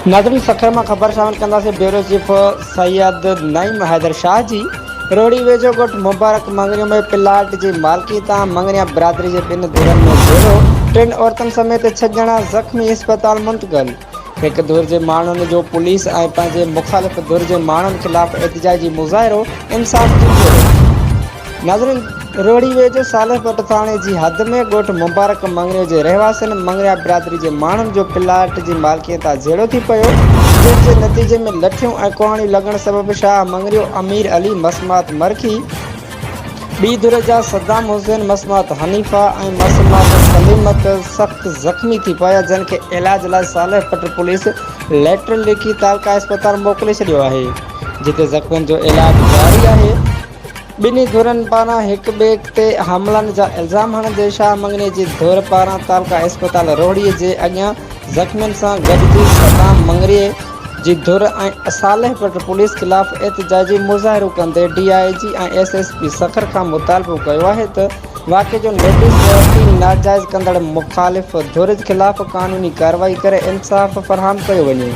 नाज़रीन सखर में खबर शामिल कंदासीं। ब्यूरो चीफ सैयद नईम हैदर शाह जी रोड़ी वेझो ॻोठ मुबारक मंगरियों में प्लाट की मालिकी तां मंगरिया बिरादरी के 2 धुरन में झेड़ो। 3 औरतन समेत 6 ॼणा ज़ख़्मी अस्पताल मुंतक़िल। एक धुर के माण्हुनि जो पुलिस ऐं पंहिंजे मुखालिफ़ धुर के माण्हुनि खिलाफ़ एहतिजाजी मुज़ाहिरो इंसाफ़ जी घुर। नाज़रीन रोड़ी वेझो सालेपट थाणे की हद में ॻोठ मुबारक मंगरियों के रहवासियों मंगरिया बिरादरी के माण्हुनि जो प्लाट की मालिकीअ तां झेड़ो थी पियो, जंहिंजे नतीजे में लठियूं ऐं कुहाड़ियूं लॻण सबब शाह मंगरियो अमीर अली मसमात मरखी, बी धुर जा सद्दाम हुसैन मसमात हनीफा और मसमात सलीमत सख्त ज़ख़्मी थी पिया, जिनके इलाज लाइ सालेपट पुलिस लेटर लिखी तालका अस्पताल मोकिले छॾियो आहे, जिते ज़ख़्मियुनि जो इलाज जारी आहे। बिनी धुरन पारां एक ॿिए ते हमलन जा इल्ज़ाम हणंदे शाह मंगरिया जी धुर पारां तालका अस्पताल रोहड़ीअ जे अॻियां ज़ख़्मियुनि सां गॾिजी सद्दाम मंगरिया जी धुर ऐं सालेपट पुलिस खिलाफ़ एहतिजाजी मुज़ाहिरो कंदे DIG ऐं SSP सखर खां मुतालबो कयो आहे त वाक़े जो नोटिस वठी नाजाइज़ कंदड़ मुखालिफ़ धुर खिलाफ़ क़ानूनी कार्रवाई करे इंसाफ़ फ़राहम कयो वञे।